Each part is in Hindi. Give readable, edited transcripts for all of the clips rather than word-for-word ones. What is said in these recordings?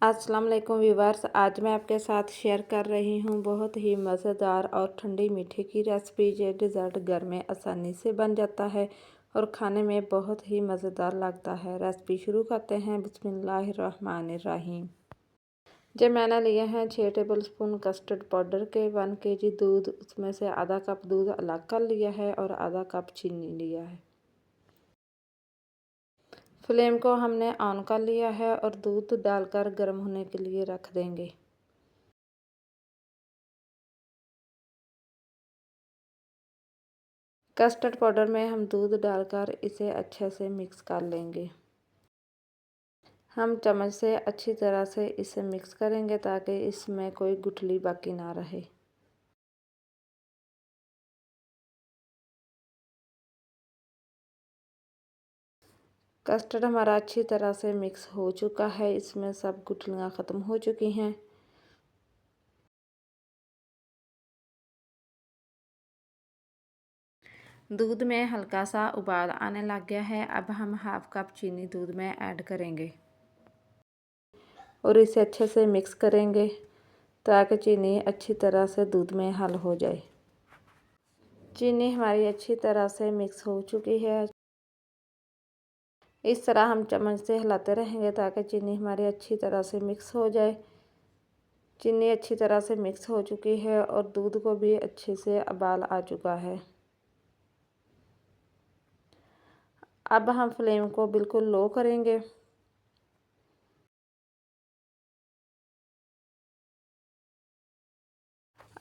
अस्सलाम वालेकुम व्यूवर्स। आज मैं आपके साथ शेयर कर रही हूँ बहुत ही मज़ेदार और ठंडी मीठे की रेसिपी। ये डिज़र्ट घर में आसानी से बन जाता है और खाने में बहुत ही मज़ेदार लगता है। रेसिपी शुरू करते हैं। बिस्मिल्लाहिर्रहमानिर्रहीम। जो मैंने लिए हैं 6 टेबलस्पून कस्टर्ड पाउडर के 1 केजी दूध, उसमें से आधा कप दूध अलग कर लिया है और आधा कप चीनी लिया है। फ्लेम को हमने ऑन कर लिया है और दूध डालकर गर्म होने के लिए रख देंगे। कस्टर्ड पाउडर में हम दूध डालकर इसे अच्छे से मिक्स कर लेंगे। हम चम्मच से अच्छी तरह से इसे मिक्स करेंगे ताकि इसमें कोई गुठली बाकी ना रहे। कस्टर्ड हमारा अच्छी तरह से मिक्स हो चुका है, इसमें सब गुठलियाँ ख़त्म हो चुकी हैं। दूध में हल्का सा उबाल आने लग गया है। अब हम हाफ कप चीनी दूध में ऐड करेंगे और इसे अच्छे से मिक्स करेंगे ताकि चीनी अच्छी तरह से दूध में हल हो जाए। चीनी हमारी अच्छी तरह से मिक्स हो चुकी है। इस तरह हम चम्मच से हिलाते रहेंगे ताकि चीनी हमारी अच्छी तरह से मिक्स हो जाए। चीनी अच्छी तरह से मिक्स हो चुकी है और दूध को भी अच्छे से उबाल आ चुका है। अब हम फ्लेम को बिल्कुल लो करेंगे।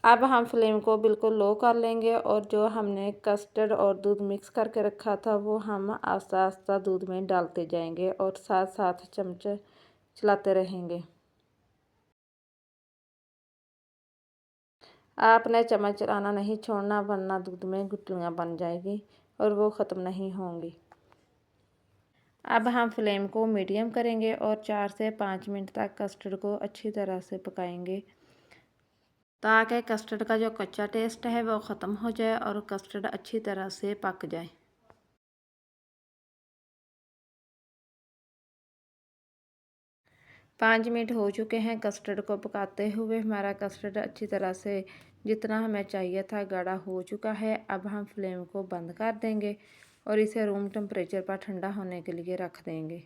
अब हम फ्लेम को बिल्कुल लो कर लेंगे और जो हमने कस्टर्ड और दूध मिक्स करके रखा था वो हम आस्ता आस्ता दूध में डालते जाएंगे और साथ साथ चमचे चलाते रहेंगे। आपने चम्मच चलाना नहीं छोड़ना, वरना दूध में गुठलियाँ बन जाएगी और वो ख़त्म नहीं होंगी। अब हम फ्लेम को मीडियम करेंगे और 4 से 5 मिनट तक कस्टर्ड को अच्छी तरह से पकाएंगे ताकि कस्टर्ड का जो कच्चा टेस्ट है वो ख़त्म हो जाए और कस्टर्ड अच्छी तरह से पक जाए। पाँच मिनट हो चुके हैं कस्टर्ड को पकाते हुए। हमारा कस्टर्ड अच्छी तरह से जितना हमें चाहिए था गाढ़ा हो चुका है। अब हम फ्लेम को बंद कर देंगे और इसे रूम टेम्परेचर पर ठंडा होने के लिए रख देंगे।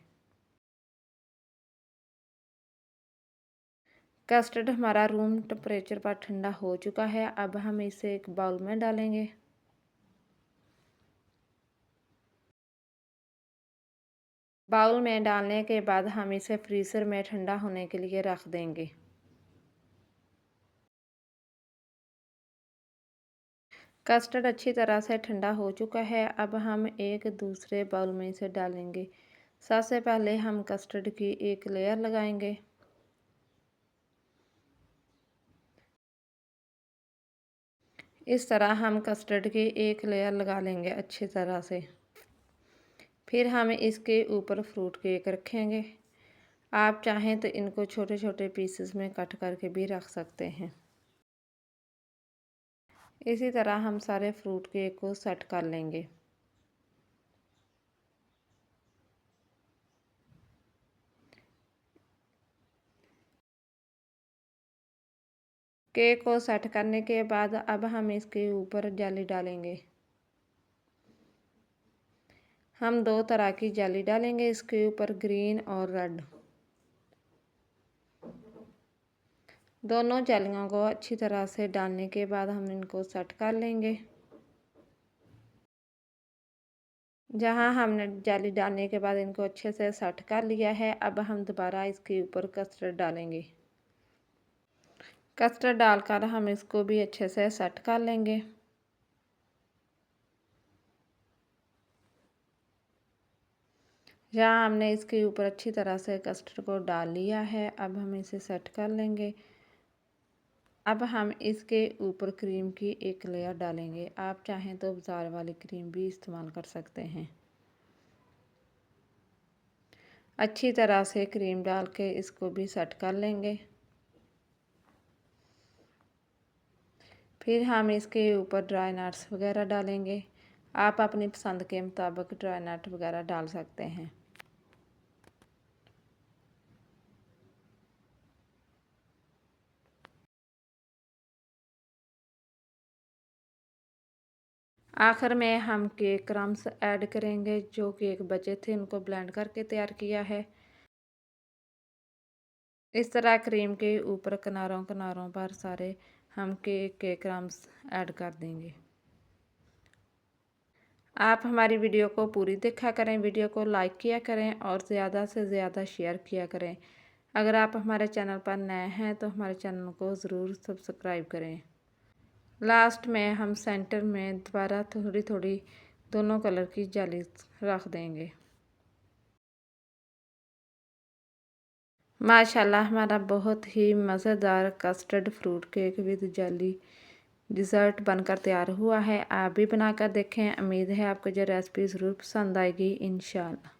कस्टर्ड हमारा रूम टेम्परेचर पर ठंडा हो चुका है। अब हम इसे एक बाउल में डालेंगे। बाउल में डालने के बाद हम इसे फ्रीज़र में ठंडा होने के लिए रख देंगे। कस्टर्ड अच्छी तरह से ठंडा हो चुका है। अब हम एक दूसरे बाउल में इसे डालेंगे। सबसे पहले हम कस्टर्ड की एक लेयर लगाएंगे। इस तरह हम कस्टर्ड की एक लेयर लगा लेंगे अच्छी तरह से। फिर हम इसके ऊपर फ्रूट केक रखेंगे। आप चाहें तो इनको छोटे छोटे पीसेस में कट करके भी रख सकते हैं। इसी तरह हम सारे फ्रूट केक को सेट कर लेंगे। केक को सेट करने के बाद अब हम इसके ऊपर जेली डालेंगे। हम दो तरह की जेली डालेंगे इसके ऊपर, ग्रीन और रेड। दोनों जेलियों को अच्छी तरह से डालने के बाद हम इनको सेट कर लेंगे। जहां हमने जेली डालने के बाद इनको अच्छे से सेट कर लिया है, अब हम दोबारा इसके ऊपर कस्टर्ड डालेंगे। कस्टर्ड डालकर हम इसको भी अच्छे से सेट कर लेंगे। जहाँ हमने इसके ऊपर अच्छी तरह से कस्टर्ड को डाल लिया है, अब हम इसे सेट कर लेंगे। अब हम इसके ऊपर क्रीम की एक लेयर डालेंगे। आप चाहें तो बाज़ार वाली क्रीम भी इस्तेमाल कर सकते हैं। अच्छी तरह से क्रीम डाल के इसको भी सेट कर लेंगे। फिर हम इसके ऊपर ड्राई नट्स वगैरह डालेंगे। आप अपनी पसंद के मुताबिक ड्राई नट वगैरह डाल सकते हैं। आखिर में हम केक क्रम्स ऐड करेंगे। जो केक बचे थे उनको ब्लेंड करके तैयार किया है। इस तरह क्रीम के ऊपर किनारों किनारों पर सारे हम केक के क्रम्स ऐड कर देंगे। आप हमारी वीडियो को पूरी देखा करें, वीडियो को लाइक किया करें और ज़्यादा से ज़्यादा शेयर किया करें। अगर आप हमारे चैनल पर नए हैं तो हमारे चैनल को ज़रूर सब्सक्राइब करें। लास्ट में हम सेंटर में दोबारा थोड़ी थोड़ी दोनों कलर की जाली रख देंगे। माशाल्लाह हमारा बहुत ही मज़ेदार कस्टर्ड फ्रूट केक विद जाली डिज़र्ट बनकर तैयार हुआ है। आप भी बनाकर देखें। उम्मीद है आपको जो रेसिपी ज़रूर पसंद आएगी इंशाल्लाह।